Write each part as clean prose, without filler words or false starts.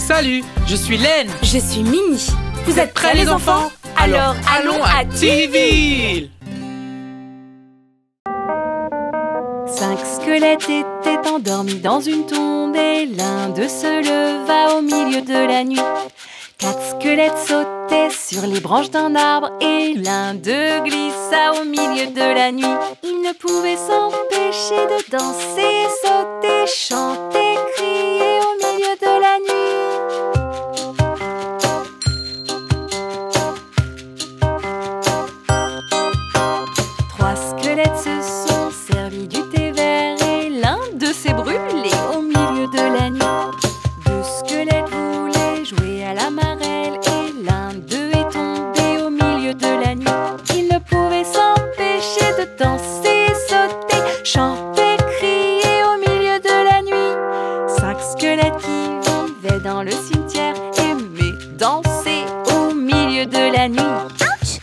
Salut, je suis Len. Je suis Minnie. Vous êtes prêts les enfants? Alors allons à Tinyville. 5 squelettes étaient endormis dans une tombe et l'un d'eux se leva au milieu de la nuit. 4 squelettes sautaient sur les branches d'un arbre et l'un d'eux glissa au milieu de la nuit. Ils ne pouvaient s'empêcher de danser, sauter, chanter, crier au milieu de la nuit. 3 squelettes se sont servis du thé vert et l'un d'eux s'est brûlé au milieu de la nuit. 2 squelettes voulaient jouer à la marelle et l'un d'eux est tombé au milieu de la nuit. Ils ne pouvaient s'empêcher de danser, sauter, chanter, crier au milieu de la nuit. 5 squelettes qui vivaient dans le cimetière aimaient danser au milieu de la nuit. Ouch!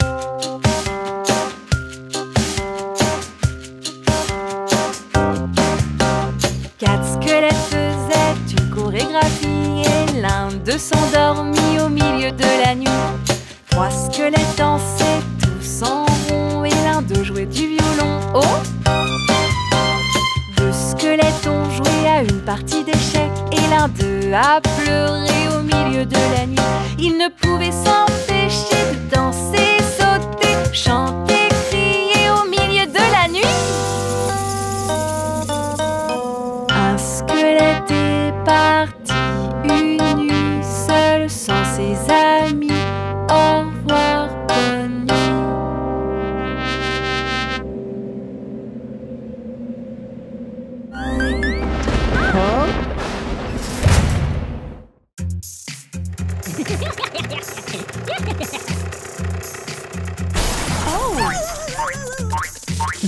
4 squelettes faisaient une chorégraphie et l'un d'eux s'endormit au milieu de la nuit. 3 squelettes dansaient tous en rond et l'un d'eux jouait du violon. Oh! 2 squelettes ont joué à une partie d'échecs et l'un d'eux a pleuré au milieu de la nuit. Ils ne pouvaient s'empêcher de danser, sauter, chanter, crier au milieu de la nuit. Un squelette est parti une nuit seul sans ses amis. Au revoir, bonne nuit.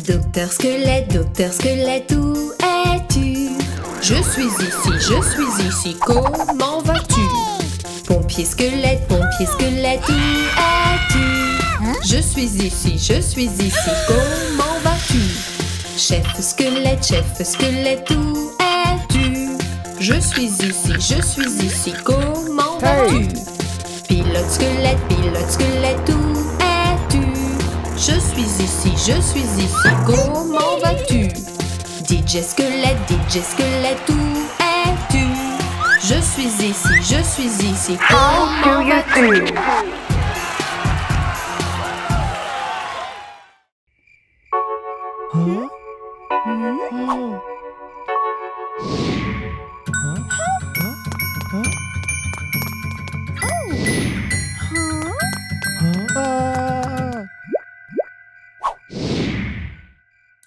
Docteur Squelette, où es-tu? Je suis ici, comment vas-tu? Pompier Squelette, où es-tu? Je suis ici, comment vas-tu? Chef Squelette, où es-tu? Je suis ici, comment vas-tu? Pilote Squelette, où es-tu? Je suis ici, comment vas-tu? DJ Squelette, où es-tu? Je suis ici, comment vas-tu?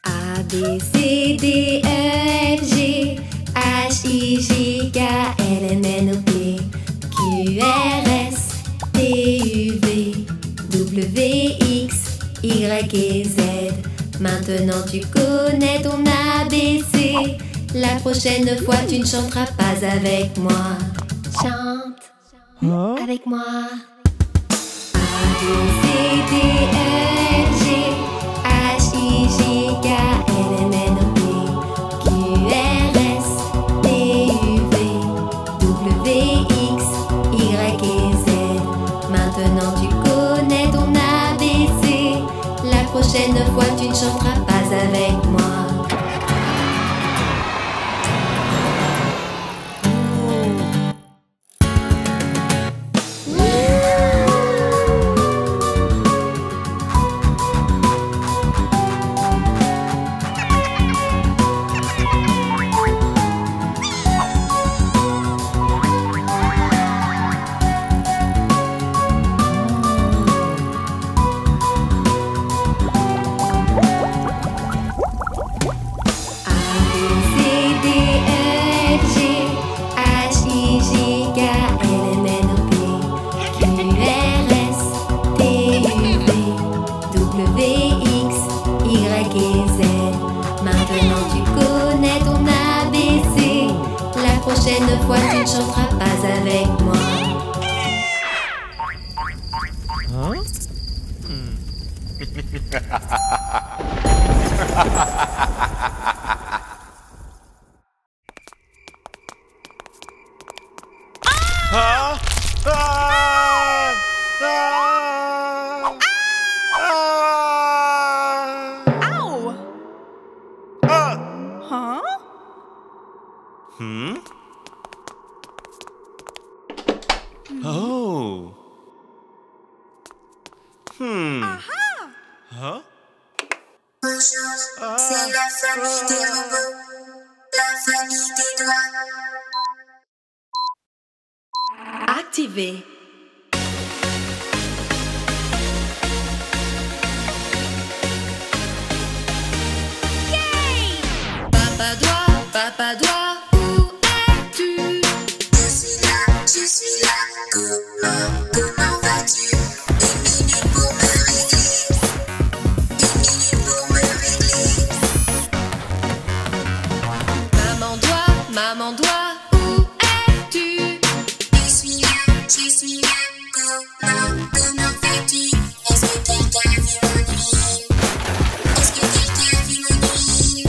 A, B, C, D, E, F, G, H, I, J, K, L, M, N, O, P, Q, R, S, T, U, V, W, X, Y et Z. Maintenant tu connais ton ABC. La prochaine fois tu ne chanteras pas avec moi. Chante avec moi. A, B, C, D, E, F, G, H, I, J, K, L, M, N, O, P, Q, R, S, T, U, V, W, X, Y et Z. Maintenant tu connais ton ABC. La prochaine fois tu ne chanteras pas avec moi. Prochaine fois tu ne chanteras pas avec moi. Ah! Ah! Ah! Ah! Ow! Ah! Huh? Hmm? Oh! Huh? Bonjour, c'est la famille des robots, la famille des doigts. Activé. Papa doigt, où es-tu? Je suis là, comment vas-tu? Une minute pour me régler, une minute pour me régler. Maman doigt, où es-tu? Je suis là, comment vas-tu? Est-ce que quelqu'un a vu mon nuit? Est-ce que quelqu'un a vu mon nuit?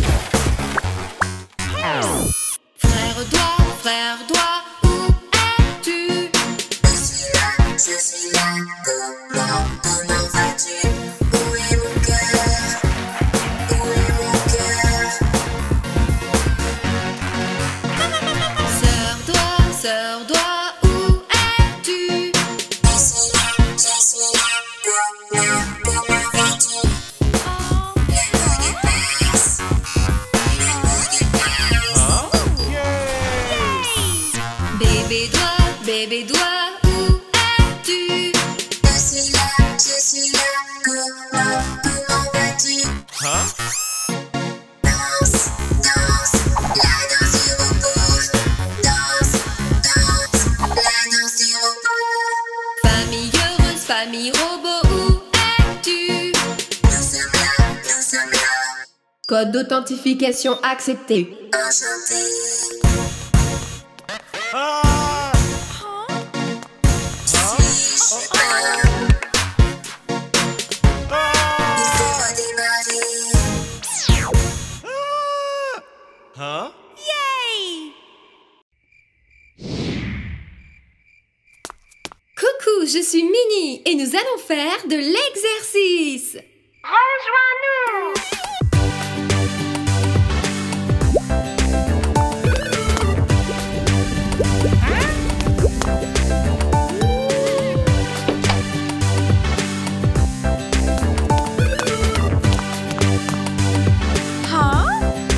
Frère doigt, où es-tu? Je suis là, comment vas-tu? Où est mon cœur? Où est mon cœur? Sœur doigt, où es-tu? Je suis là, comment vas-tu? Le mot de passe, le mot de passe. Huh? Yay! Bébé doigt, où es-tu? Je suis là, comment vas-tu? Huh? Danse, la danse du robot. Danse, la danse du robot. Famille heureuse, famille robot, où es-tu? Nous sommes là, Code d'authentification accepté. enchantés. Ah! Suis-je prêt? Il faut redémarrer. Huh? Yay! Coucou, je suis Minnie et nous allons faire de l'exercice. Rejoins-nous! Huh?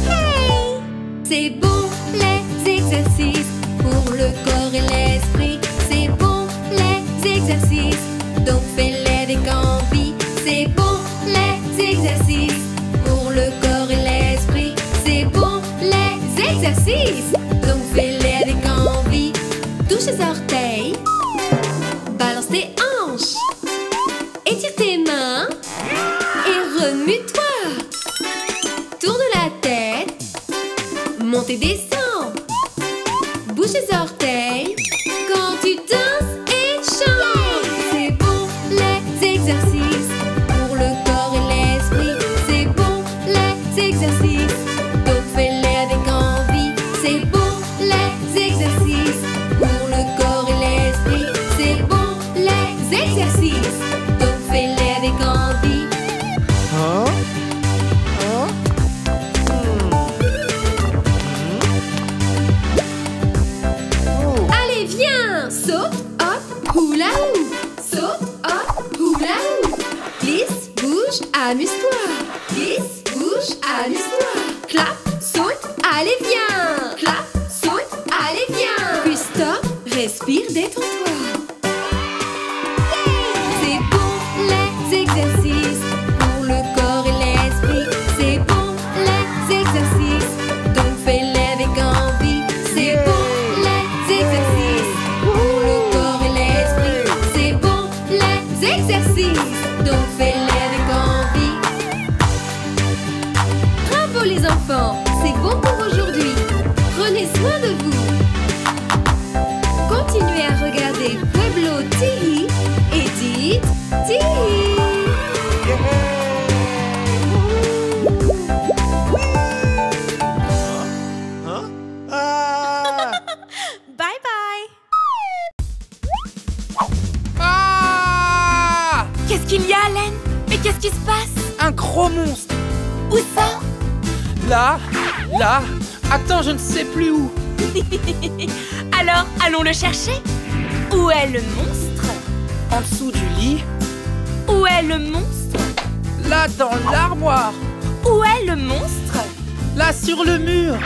Hey! C'est bon les exercices pour le corps et l'esprit. C'est bon les exercices, donc fais-les avec envie. C'est bon les exercices pour le corps et l'esprit. C'est bon les exercices, donc fais-les avec envie. Touche tes orteils, balance tes hanches, étire tes mains et remue-toi. Tourne la tête, monte et descends. Bouge tes orteils quand tu danses et chantes. C'est bon les exercices pour le corps et l'esprit. C'est bon les exercices, donc fais-les avec envie. C'est bon les exercices pour le corps et l'esprit. C'est bon les exercices, donc fais-les avec envie. Huh? Allez, viens! Saute, hop, hula hoop. Saute, hop, hula hoop. Glisse, bouge, amuse-toi. Glisse, bouge, amuse-toi. Clap, saute, allez, viens. Clap, saute, allez, viens. Puis stop, respire, détends-toi. C'est bon les exercices pour le corps et l'esprit. C'est bon les exercices, donc fais-les avec envie. C'est bon les exercices pour le corps et l'esprit. C'est bon les exercices, donc fais-les avec envie. Bravo les enfants, c'est bon pour aujourd'hui. Prenez soin de vous. Continuez à regarder Pueblo TV et dites Tihi. Huh? Ah! Bye bye! qu'il y a, Len? Mais qu'est-ce qui se passe? Un gros monstre. Où ça? Là. Attends, je ne sais plus où. Alors, allons le chercher. Où est le monstre? En dessous du lit. Où est le monstre? Là, dans l'armoire. Où est le monstre? Là, sur le mur.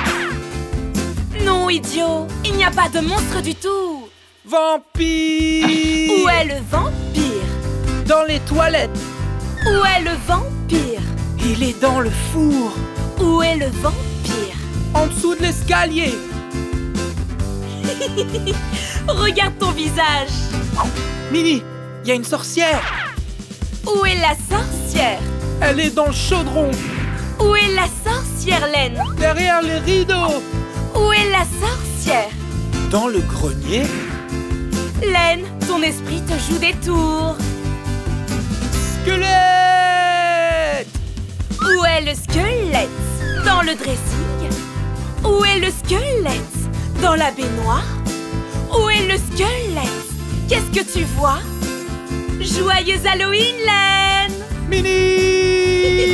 Non, idiot, il n'y a pas de monstre du tout. Vampire. Où est le vampire? Dans les toilettes. Où est le vampire? Il est dans le four. Où est le vampire? En dessous de l'escalier. Regarde ton visage. Minnie, il y a une sorcière. Où est la sorcière? Elle est dans le chaudron. Où est la sorcière, Len? Derrière les rideaux. Où est la sorcière? Dans le grenier. Len, ton esprit te joue des tours. Squelette. Où est le squelette? Dans le dressing. Où est le squelette? Dans la baignoire. Où est le squelette? Qu'est-ce que tu vois? Joyeux Halloween, Len! Minnie.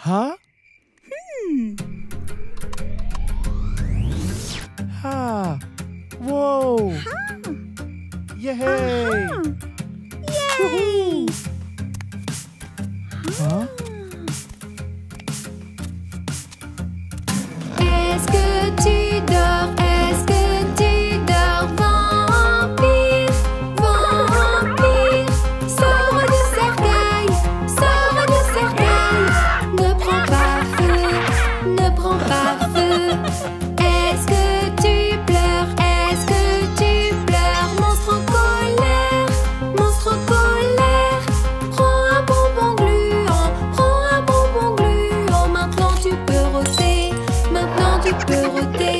Huh? Ah. Whoa. Yay. Woohoo. Huh? Est-ce que tu dors? Est-ce que tu dors? Vampire, vampire, sors du cercueil, sors du cercueil. Ne prends pas feu, ne prends pas feu. Est-ce que tu pleures? Est-ce que tu pleures? Monstre en colère, monstre en colère. Prends un bonbon gluant, prends un bonbon gluant. Maintenant tu peux rôter, maintenant tu peux rôter.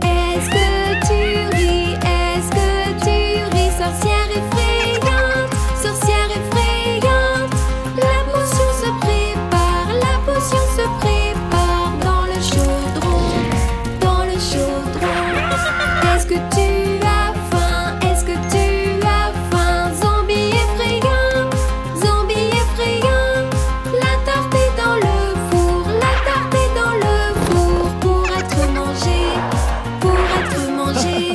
Est-ce que tu ris? Est-ce que tu ris? Sorcière effrayante, sorcière effrayante. La potion se prépare, la potion se prépare dans le chaudron, dans le chaudron. Est-ce que tu as faim? Est-ce que tu as faim? Zombie effrayant, zombie effrayant. La tarte est dans le four, la tarte est dans le four pour être mangée, pour être mangée.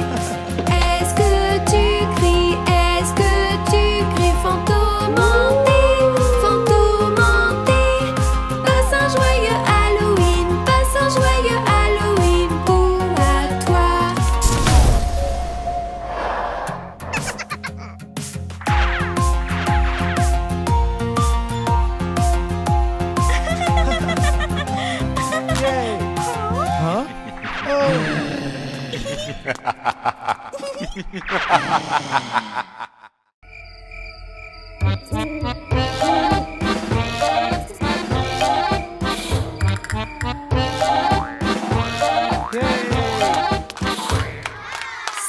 Est-ce que tu cries? Est-ce que tu cries? Fantôme hanté, fantôme hanté. Passe un joyeux Halloween, passe un joyeux Halloween pour à toi. Yay. Huh? Oh.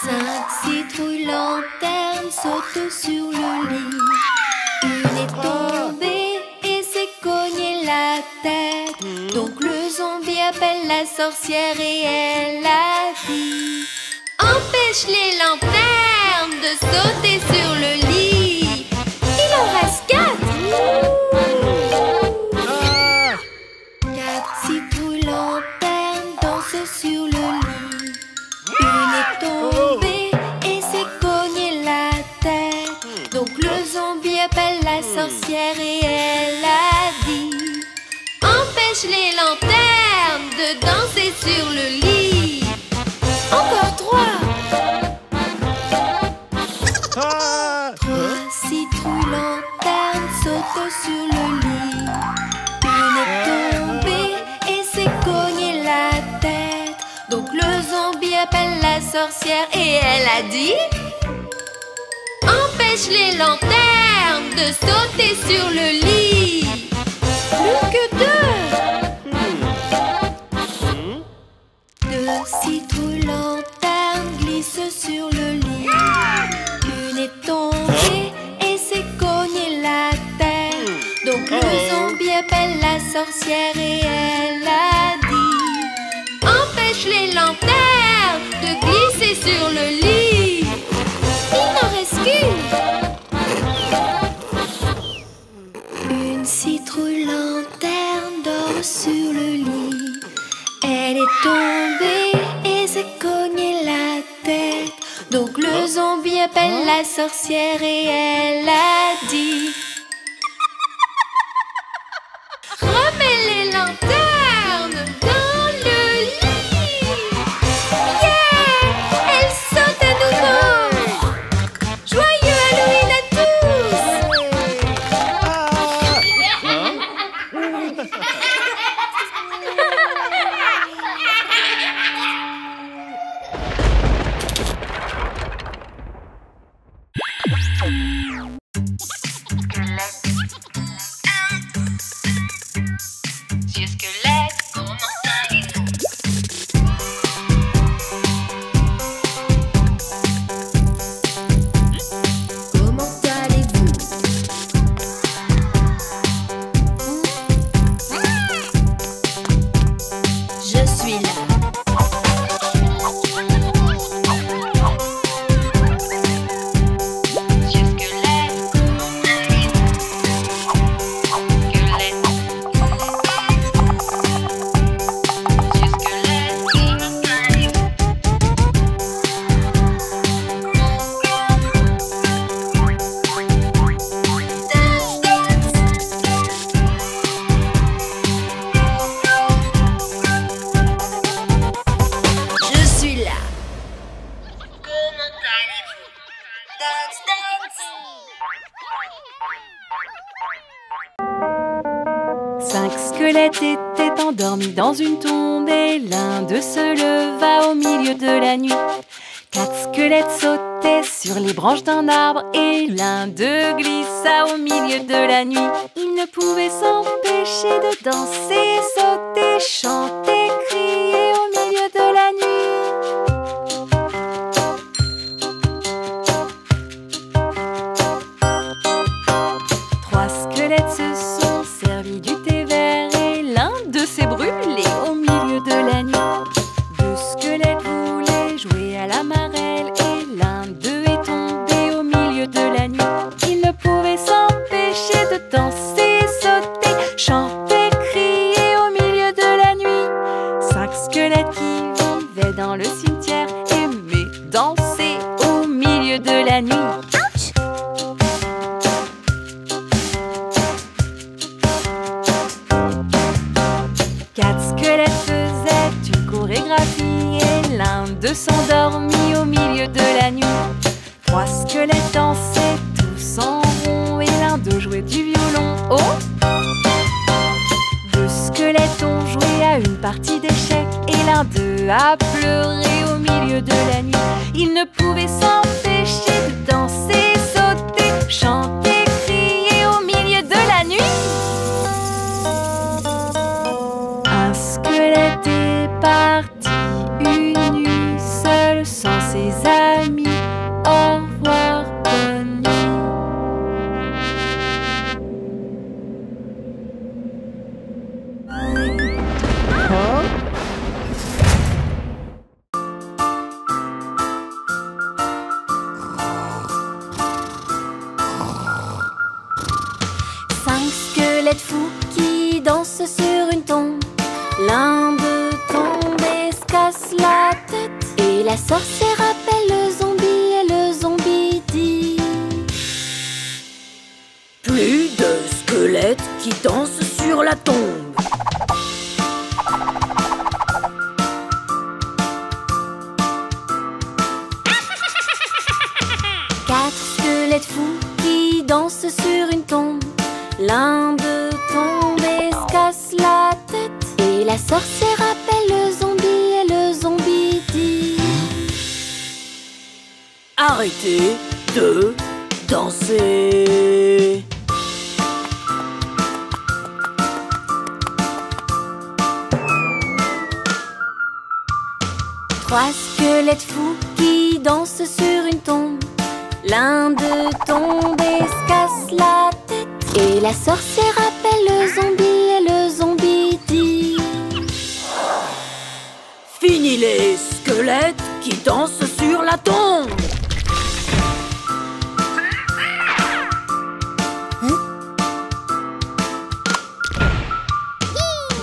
Cinq citrouilles lanternes sautent sur le lit. Une est tombée et s'est cognée la tête. Donc le zombie appelle la sorcière et elle a dit: empêche les lanternes de sauter sur le lit. Il en reste 4. Ah. 4 citrouilles lanternes dansent sur le lit. Une est tombée et s'est cognée la tête. Donc le zombie appelle la sorcière et elle a dit: empêche les lanternes de danser sur le lit. Encore 3. Ah. 3 citrouilles lanternes sautent sur le lit. Une est tombée et s'est cognée la tête. Donc le zombie appelle la sorcière et elle a dit: empêche les lanternes de sauter sur le lit. Plus que 2. 2 citrouilles lanternes glissent sur le lit. Une est tombée et s'est cognée la tête. Donc le zombie appelle la sorcière et elle a dit: empêche les lanternes de glisser sur le lit. Il n'en reste la sorcière et elle a dit: remets les lanternes dans le lit. Yeah! Elle saute à nouveau. Joyeux Halloween à tous! Vieux squelette, comment allez-vous? Comment allez-vous? Je suis là. Vieux squelette, comment allez-vous? Squelette. Vieux squelette, comment allez-vous? Je suis là. Comment allez-vous? Dance, dance. 5 squelettes étaient endormis dans une tombe et l'un d'eux se leva au milieu de la nuit. 4 squelettes sautaient sur les branches d'un arbre et l'un d'eux glissa au milieu de la nuit. Ils ne pouvaient s'empêcher de danser, sauter, chanter, crier au milieu de la nuit. 3 squelettes se sont servis du thé vert et l'un d'eux s'est brûlé au milieu de la nuit. 2 squelettes voulaient jouer à la marelle et l'un d'eux est tombé au milieu de la nuit. Ils ne pouvaient s'empêcher de danser, sauter, chanter, crier au milieu de la nuit. 5 squelettes qui vivaient dans le cimetière aimaient danser au milieu de la nuit. Ouch! 4 squelettes faisaient une chorégraphie et l'un d'eux s'endormit au milieu de la nuit. 3 squelettes dansaient tous en rond et l'un d'eux jouait du violon. Oh! 2 squelettes ont joué à une partie d'échecs et l'un d'eux a pleuré au milieu de la nuit. Ils ne pouvaient s'empêcher de danser, sauter, chanter, crier au milieu de la nuit. Un squelette est parti une nuit seul sans ses amis. Au revoir, bonne nuit. Huh? 5 squelettes fous qui dansent sur une tombe. L'un d'eux tombe et se casse la tête. Et la sorcière appelle le zombie et le zombie dit: Plus de squelettes qui dansent sur la tombe. Quatre squelettes fous qui dansent sur une tombe. L'un d'eux tombe et se casse la tête. Et la sorcière appelle le zombie et le zombie dit: Arrêtez de danser. Trois squelettes fous qui dansent sur une tombe. L'un d'eux tombe et se casse la tête. Et la sorcière appelle le zombie et le zombie dit: Fini les squelettes qui dansent sur la tombe.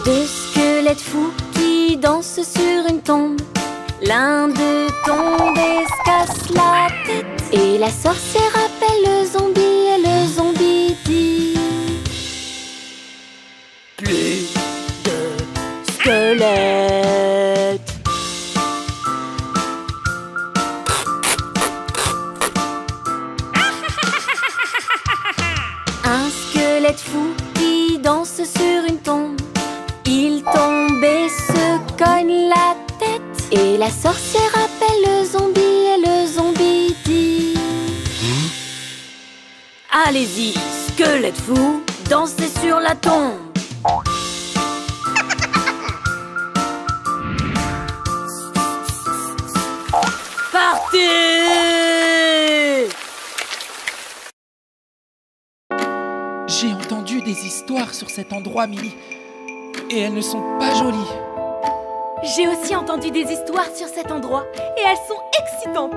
Deux squelettes fous qui dansent sur une tombe. L'un d'eux tombe et se casse la tête. Et la sorcière appelle le zombie et le zombie dit: Plus de squelettes. Un squelette fou qui danse sur une tombe. Il tombe et se cogne la tête. Et la sorcière appelle le zombie et le zombie dit: Allez-y, squelette fou, dansez sur la tombe. Partez! J'ai entendu des histoires sur cet endroit, Mini. Et elles ne sont pas jolies. J'ai aussi entendu des histoires sur cet endroit et elles sont excitantes.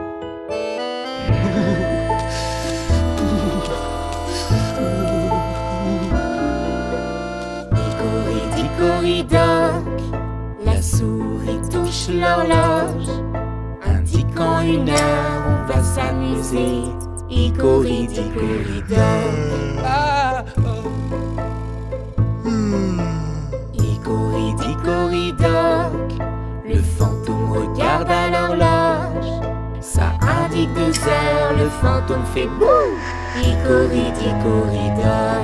Hickory-dickory-dock, la souris touche l'horloge, indiquant une heure, on va s'amuser. Hickory-dickory-dock. Ah, Hickory-dickory-dock, le fantôme regarde à l'horloge. Ça indique 2 heures, le fantôme fait bouh. Hickory-dickory-dock.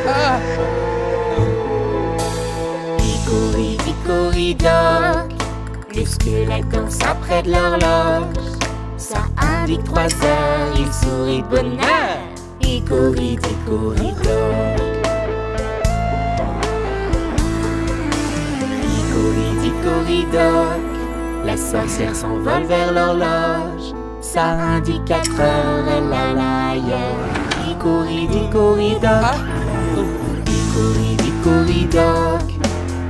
ah. Hickory-dickory-dock, le squelette danse après de l'horloge. Ça indique 3 heures, il sourit de bonheur. Hickory-dickory-dock. Hickory-dickory-dock, la sorcière s'envole vers l'horloge. Ça indique 4 heures, elle alla ailleurs. Hickory-dickory-dock. Hickory-dickory-dock,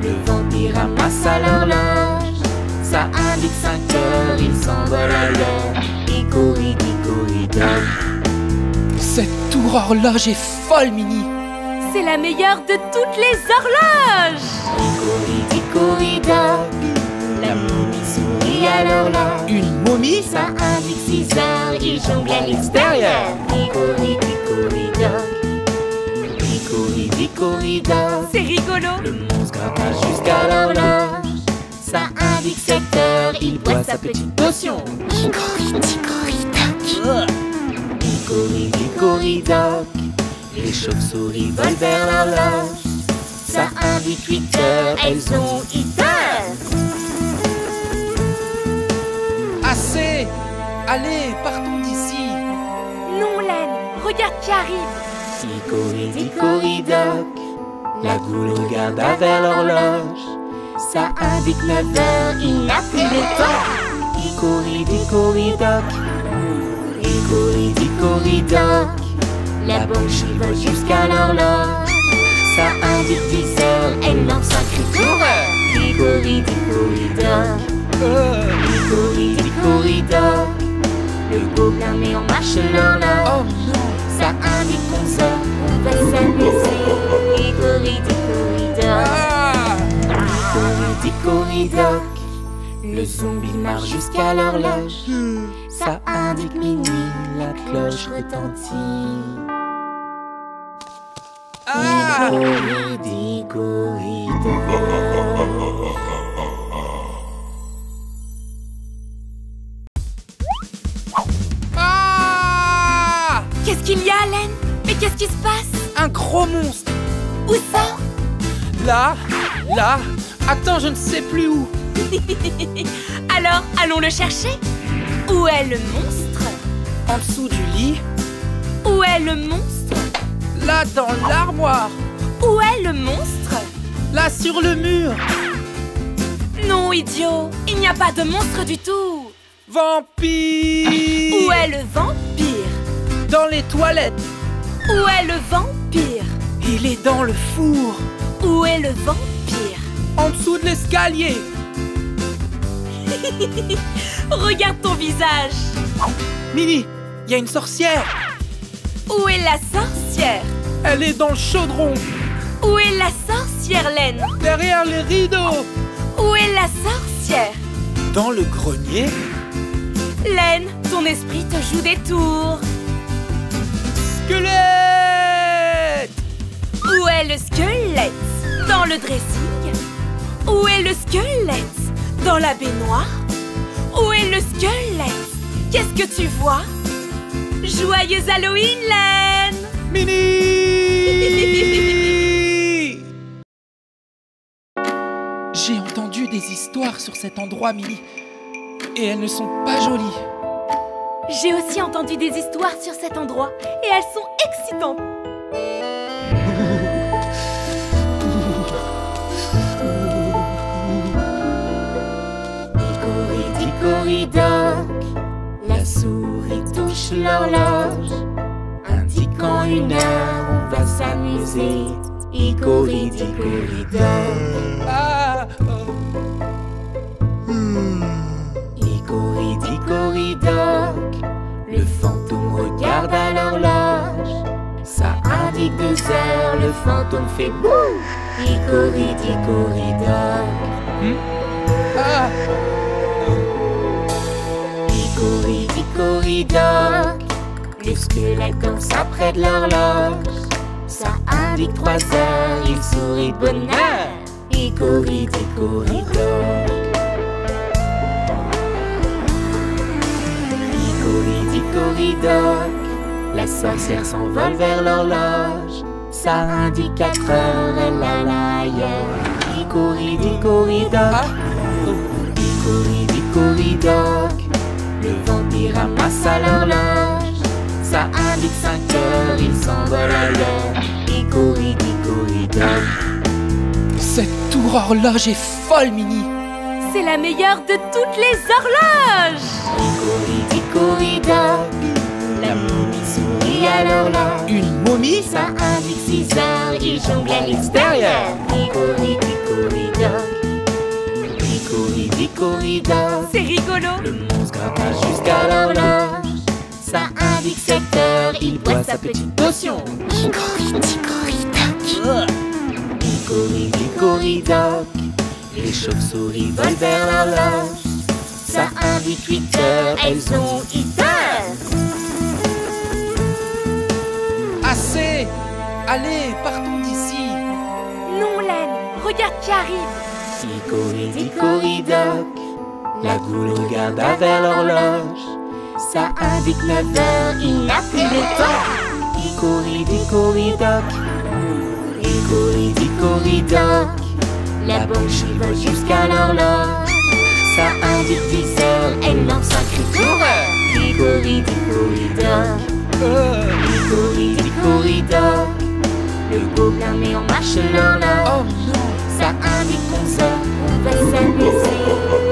le vampire ramasse à l'horloge. Ça indique 5 heures, il s'envole ailleurs. Hickory-dickory-dock. Cette tour horloge est folle, Mini. C'est la meilleure de toutes les horloges. Hickory-dickory-dock, la momie sourit à l'horloge. Une momie? Ça indique 6 heures, il jongle à l'extérieur. Hickory-dickory-dock. Hickory-dickory-dock, C'est rigolo. le monstre grimpe jusqu'à l'horloge. Ça indique 7 heures, il boit sa petite potion. Hickory-dickory-dock. Hickory-dickory-dock, les chauves-souris volent vers l'horloge. Ça indique 8 heures, elles ont eu peur. Assez! Allez, partons d'ici. Non, Len, regarde qui arrive. Hickory-dickory-dock, la goule regarda vers l'horloge. Ça indique 9 heures, il n'a plus de temps. Hickory-dickory-dock. Hickory-dickory-dock, la banshee vole jusqu'à l'horloge. Ça indique 10 heures, elle lance un cri d'horreur. Hickory-dickory-dock. Hickory-dickory-dock, le gobelin met en marche l'horloge. Oh non! Ça indique 11 heures, on va s'amuser. Hickory-dickory-dock. Ah! Hickory-dickory-dock, le zombie marche jusqu'à l'horloge. Ça indique minuit, la cloche retentit. Ah! Hickory-dickory-dock. Ah! Qu'est-ce qu'il y a, Len? Mais qu'est-ce qui se passe? Un gros monstre! Où ça? Là! Là! Attends, je ne sais plus où! Alors, allons le chercher. Où est le monstre? En dessous du lit? Où est le monstre? Là, dans l'armoire! Où est le monstre? Là, sur le mur! Non, idiot, il n'y a pas de monstre du tout. Vampire! Où est le vampire? Dans les toilettes! Où est le vampire? Il est dans le four! Où est le vampire? En dessous de l'escalier! Regarde ton visage. Mini, il y a une sorcière! Où est la sorcière? Elle est dans le chaudron! Où est la sorcière, Len? Derrière les rideaux! Où est la sorcière? Dans le grenier? Laine, ton esprit te joue des tours. Squelette! Où est le squelette? Dans le dressing? Où est le squelette? Dans la baignoire? Où est le squelette? Qu'est-ce que tu vois? Joyeux Halloween, Laine! Minnie! J'ai entendu des histoires sur cet endroit, Minnie. Et elles ne sont pas jolies. J'ai aussi entendu des histoires sur cet endroit et elles sont excitantes. Hickory-dickory-dock, la souris touche l'horloge, indiquant une heure, on va s'amuser. Hickory-dickory-dock, Ah! Hickory-dickory-dock, le fantôme regarde à l'horloge. Ça indique 2 heures, le fantôme fait bouh. Hickory-dickory-dock, Ah! Hickory-dickory-dock, le squelette danse près de l'horloge. Ça indique 3 heures, il sourit de bonheur. Hickory-dickory-dock, Hickory-dickory-dock, la sorcière s'envole vers l'horloge. Ça indique 4 heures, elle a l'ailleurs. Hickory-dickory-dock, Hickory-dickory-dock, le vampire ramasse à l'horloge. Ça indique 5 heures, il s'envole ailleurs. Hickory-dickory-dock, Cette tour horloge est folle, Minnie. C'est la meilleure de toutes les horloges. Hickory-dickory-dock, la momie sourit à l'horloge. Une momie? Ça indique 6 heures, il jongle à l'extérieur. Hickory-dickory-dock, Hickory-dickory-dock, C'est rigolo. le monstre grimpe jusqu'à l'horloge. Ça indique 7 heures, il boit sa petite potion. Hickory-dickory-dock, Hickory-dickory-dock, les chauves-souris volent vers l'horloge. Ça indique 8 heures, elles ont eu peur. Assez! Allez, partons d'ici. Non, Laine, regarde qui arrive. Hickory-dickory-dock, la goule regarde vers l'horloge. Ça indique 9 heures, il n'a plus le temps. Hickory-dickory-dock, Hickory-dickory-dock, la banshee vole jusqu'à l'horloge. Ça indique 10 heures, elle lance un cri d'horreur. Hickory-dickory-dock, Hickory-dickory-dock, le gobelin met en marche l'horloge. Oh non! Ça indique 11 heures, on va s'amuser.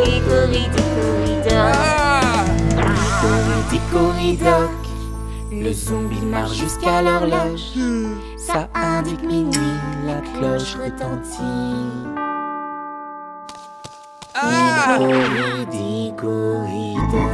Hickory-dickory-dock, Ah! Hickory-dickory-dock, le zombie marche jusqu'à l'horloge. Ça indique minuit, la cloche retentit. Ah! Hickory-dickory-dock.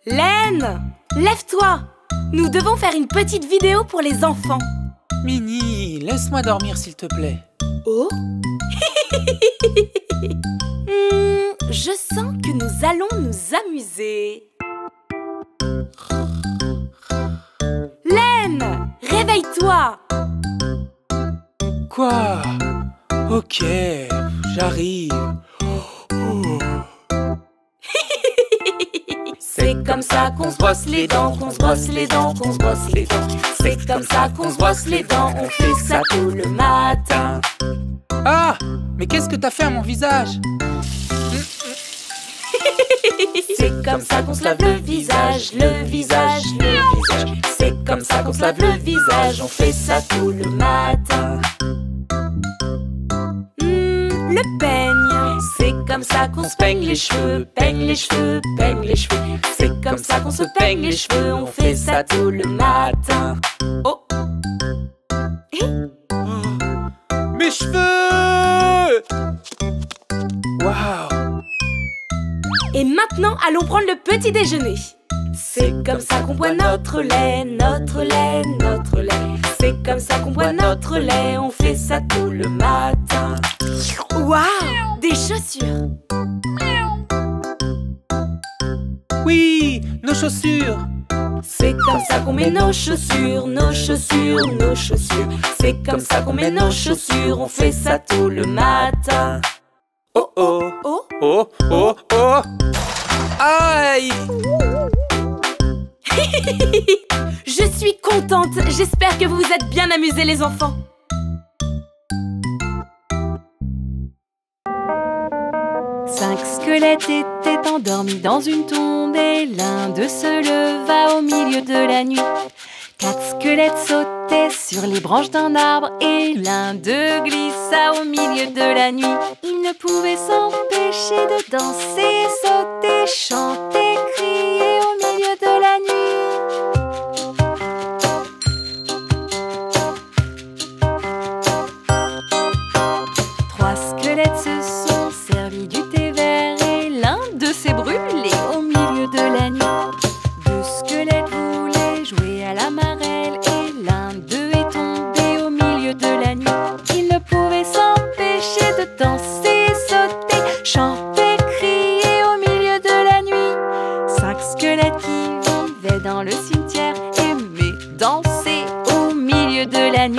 Laine, lève-toi. Nous devons faire une petite vidéo pour les enfants. Minnie, laisse-moi dormir s'il te plaît. Oh. Je sens que nous allons nous amuser. Laine, réveille-toi. Quoi? Ok, j'arrive. Oh. C'est comme ça qu'on se brosse les dents, qu'on se brosse les dents, qu'on se brosse les dents. C'est comme ça qu'on se brosse les dents, on fait ça tout le matin. Ah! Mais qu'est-ce que t'as fait à mon visage? C'est comme ça qu'on se lave le visage, le visage, le visage. C'est comme ça qu'on se lave le visage, on fait ça tout le matin. Le peigne. C'est comme ça qu'on se peigne les cheveux, peigne les cheveux, peigne les cheveux. C'est comme ça qu'on se peigne les cheveux, on fait ça tout le matin. Oh. Mes cheveux! Waouh! Et maintenant, allons prendre le petit déjeuner. C'est comme ça qu'on boit notre lait, notre lait, notre lait. C'est comme ça qu'on boit notre lait, on fait ça tout le matin. Waouh, des chaussures. Oui, nos chaussures. C'est comme ça qu'on met nos chaussures, nos chaussures, nos chaussures. C'est comme ça qu'on met nos chaussures, on fait ça tout le matin. Oh oh, Oh, oh oh oh. Aïe! je suis contente, j'espère que vous vous êtes bien amusés les enfants. Cinq squelettes étaient endormis dans une tombe et l'un d'eux se leva au milieu de la nuit. Quatre squelettes sautaient sur les branches d'un arbre et l'un d'eux glissa au milieu de la nuit. Ils ne pouvaient s'empêcher de danser, sauter, chanter, crier au milieu de la nuit. Trois squelettes se sont servis du thé vert et l'un d'eux s'est brûlé au milieu de la nuit. Deux squelettes voulaient jouer à la marelle et l'un d'eux est tombé au milieu de la nuit. Ils ne pouvaient s'empêcher de danser, sauter, chanter, crier au milieu de la nuit. Cinq squelettes qui vivaient dans le cimetière aimaient danser au milieu de la nuit.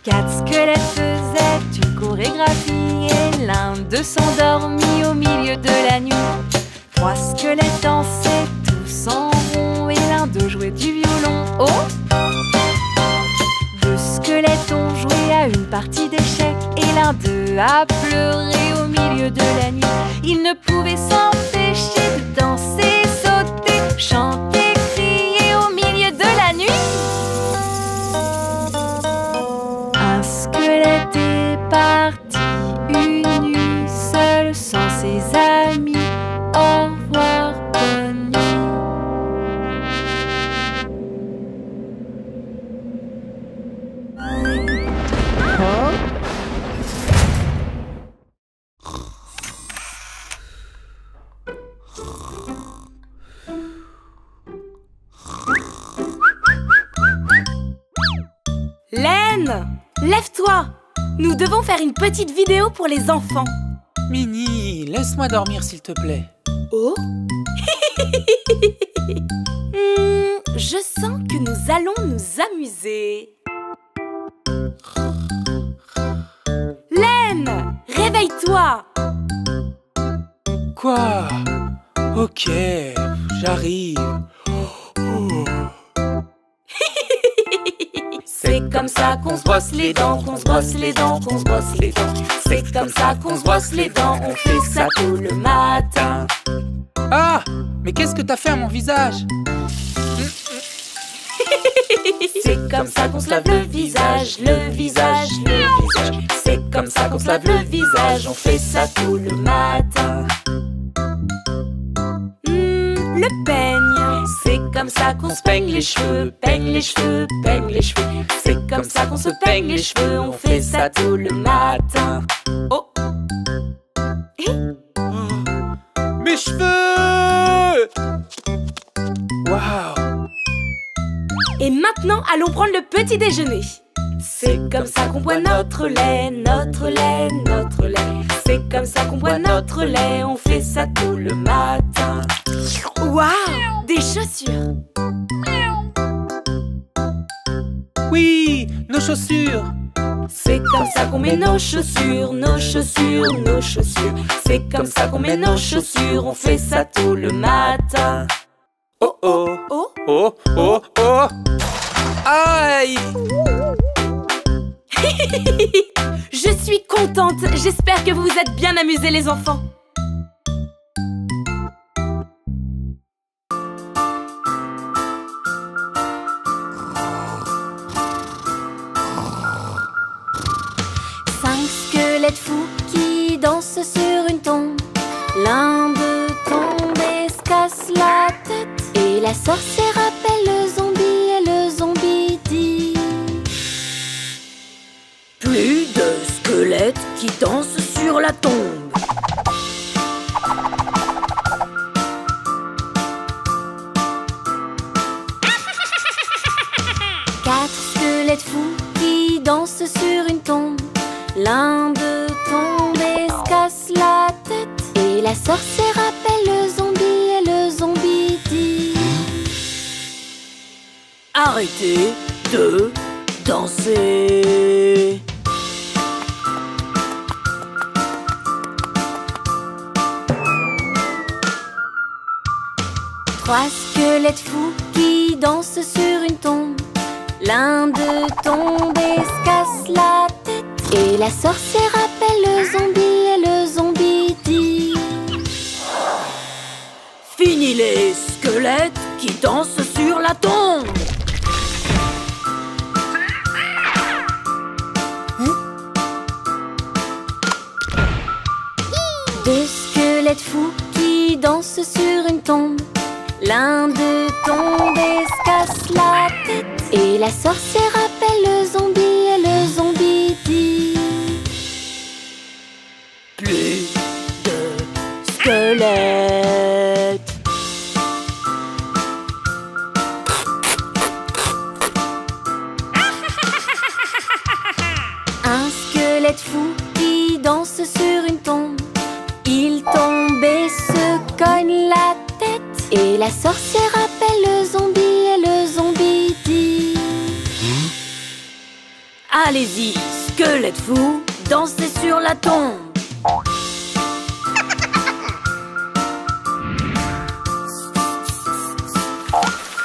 Quatre squelettes faisaient une chorégraphie et l'un d'eux s'endormit au milieu de la nuit. Trois squelettes dansaient tous en rond et l'un d'eux jouait du violon. Oh! Deux squelettes ont joué à une partie d'échecs et l'un d'eux a pleuré au milieu de la nuit. Ils ne pouvaient s'empêcher de danser, sauter, chanter, crier au milieu de la nuit. Un squelette est parti une nuit seul sans ses amis. Au revoir, bonne nuit. Laine, lève-toi. Nous devons faire une petite vidéo pour les enfants. Minnie, laisse-moi dormir s'il te plaît. Oh. Je sens que nous allons nous amuser. Laine, réveille-toi. Quoi? Ok, j'arrive. C'est comme ça qu'on se brosse les dents, qu'on se brosse les dents, qu'on se brosse les dents. C'est comme ça qu'on se brosse les dents, on fait ça tout le matin. Ah! Mais qu'est-ce que t'as fait à mon visage? C'est comme ça qu'on se lave le visage, le visage, le visage. C'est comme ça qu'on se lave le visage, on fait ça tout le matin. Le peigne, c'est comme ça qu'on se peigne les cheveux, peigne les cheveux, peigne les cheveux. C'est comme ça qu'on se peigne les cheveux, on fait ça tout le matin. Oh! Mes cheveux! Waouh! Et maintenant, allons prendre le petit déjeuner. C'est comme ça qu'on boit notre lait, notre lait, notre lait. C'est comme ça qu'on boit notre lait, on fait ça tout le matin. Waouh, des chaussures. Oui, nos chaussures. C'est comme ça qu'on met nos chaussures, nos chaussures, nos chaussures. C'est comme ça qu'on met nos chaussures, on fait ça tout le matin. Oh oh, Oh, oh oh oh. Aïe! je suis contente, j'espère que vous vous êtes bien amusés les enfants. Cinq squelettes fous qui dansent sur une tombe. L'un d'eux tombe et se casse la tête. Et la sorcière appelle le zombie et le zombie dit: Plus de squelettes qui dansent sur la tombe. Quatre squelettes fous qui dansent sur une tombe. L'un d'eux tombe et se casse la tête. Et la sorcière appelle le zombie et le zombie dit: Arrêtez de danser. Trois squelettes fous qui dansent sur une tombe. L'un d'eux tombe et se casse la tête. Et la sorcière appelle le zombie et le zombie dit: Fini les squelettes qui dansent sur la tombe. Deux squelettes fous qui dansent sur une tombe. L'un d'eux tombe et se casse la tête. Et la sorcière appelle le zombie et le zombie dit: Plus de squelettes. Un squelette fou qui danse sur une tombe. Il tombe et se cogne la tête. Et la sorcière appelle le zombie et le zombie dit: Allez-y, squelettes fous, dansez sur la tombe.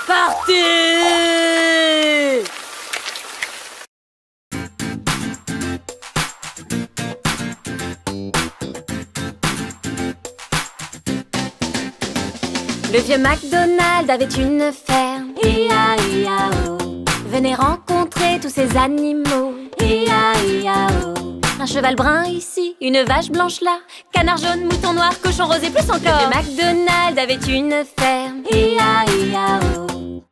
Partez! Le vieux MacDonald avait une ferme. I-A-I-A-O. Venez rencontrer tous ces animaux. I-A-I-A-O. Un cheval brun ici, une vache blanche là, canard jaune, mouton noir, cochon rose et plus encore. Le vieux MacDonald avait une ferme. I-A-I-A-O.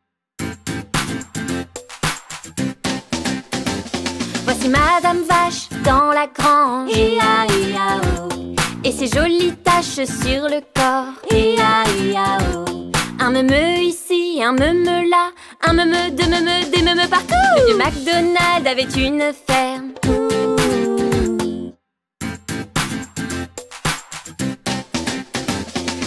Voici Madame Vache dans la grange. I-A-I-A-O. Et ses jolies taches sur le corps. I-A-I-A-O. Un meumeu ici, un meumeu là, un meumeu, deux meumeux, des meumeux partout. Le vieux MacDonald avait une ferme.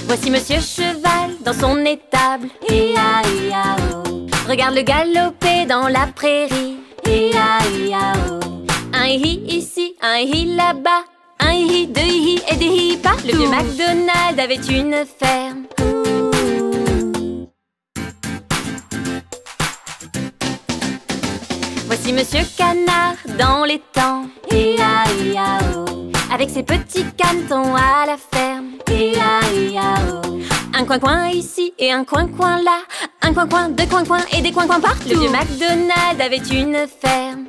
Voici Monsieur Cheval dans son étable. I-A-I-A-O. Regarde le galoper dans la prairie. I-A-I-A-O. Un hi ici, un hi là-bas, un hi, deux hi et des hi partout. Le vieux MacDonald avait une ferme. Voici Monsieur Canard dans l'étang. I-A-I-A-O. Avec ses petits canetons à la ferme. I-A-I-A-O. Un coin-coin ici et un coin-coin là, un coin-coin, deux coins-coins et des coins-coins partout. Le vieux MacDonald avait une ferme.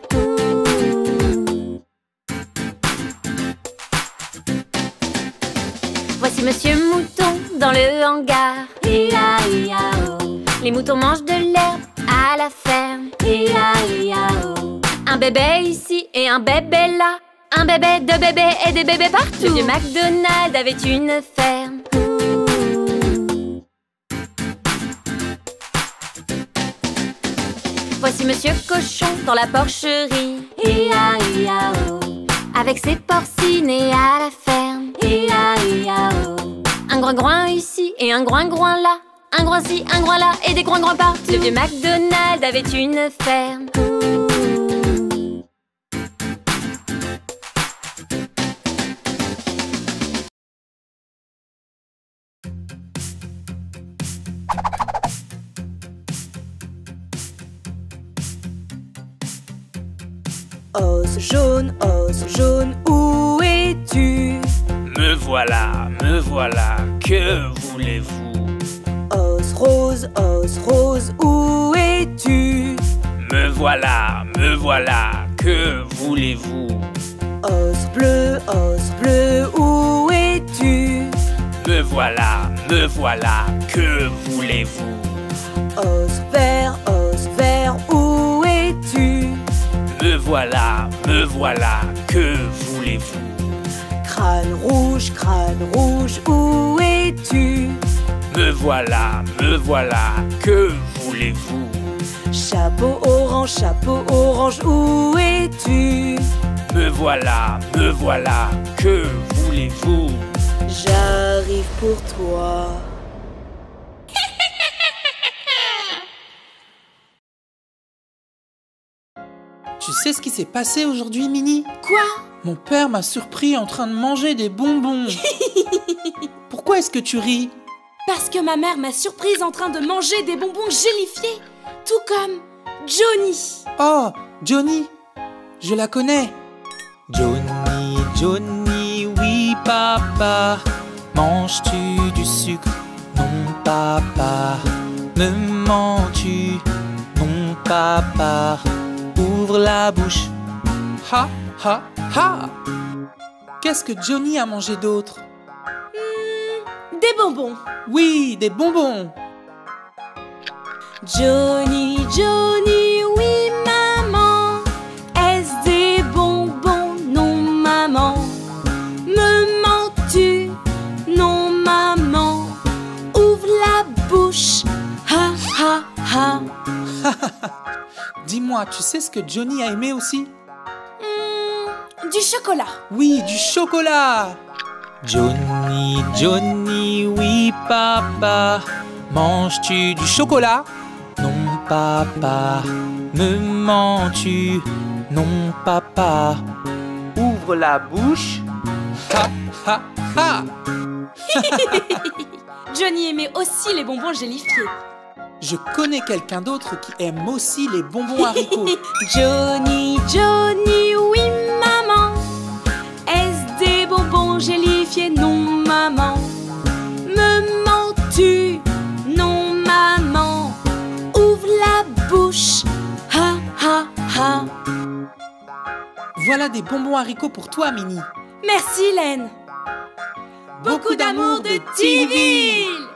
Voici Monsieur Mouton dans le hangar. I-A-I-A-O. Les moutons mangent de l'herbe à la ferme. I-A-I-A-O. Un bébé ici et un bébé là, un bébé, deux bébés et des bébés partout. Le vieux MacDonald avait une ferme. Voici Monsieur Cochon dans la porcherie. I-A-I-A-O. Avec ses porcines et à la ferme. I-A-I-A-O. Un groin-groin ici et un groin-groin là, un groin-ci, un groin là et des groin-groins partout. Le vieux MacDonald avait une ferme. Os jaune, où es-tu? Me voilà, que voulez-vous? Os rose, où es-tu? Me voilà, que voulez-vous? Os bleu, où es-tu? Me voilà, que voulez-vous? Os vert, où es-tu? Me voilà, que voulez-vous? Crâne rouge, où es-tu? Me voilà, que voulez-vous? Chapeau orange, où es-tu? Me voilà, que voulez-vous? J'arrive pour toi. Tu sais ce qui s'est passé aujourd'hui, Minnie? Quoi? Mon père m'a surpris en train de manger des bonbons. Pourquoi est-ce que tu ris? Parce que ma mère m'a surprise en train de manger des bonbons gélifiés, tout comme Johnny. Oh, Johnny, je la connais. Johnny, oui papa. Manges-tu du sucre? Non papa. Me mens-tu? Non papa. Ouvre la bouche. Ha, ha, ha. Qu'est-ce que Johnny a mangé d'autre? Des bonbons. Oui, des bonbons. Johnny, oui maman. Est-ce des bonbons? Non maman. Me mens-tu? Non maman. Ouvre la bouche. Ha ha ha. Dis-moi, tu sais ce que Johnny a aimé aussi? Du chocolat. Oui, du chocolat. Johnny, oui papa. Manges-tu du chocolat? Non papa. Me mens-tu? Non papa. Ouvre la bouche. Ha, ha, ha. Johnny aimait aussi les bonbons gélifiés. Je connais quelqu'un d'autre qui aime aussi les bonbons haricots. Johnny, oui maman. Est-ce des bonbons gélifiés? Non maman. Me mens-tu? Non maman. Ouvre la bouche. Ha ha ha. Voilà des bonbons haricots pour toi, Minnie. Merci Len. Beaucoup d'amour de Tinville.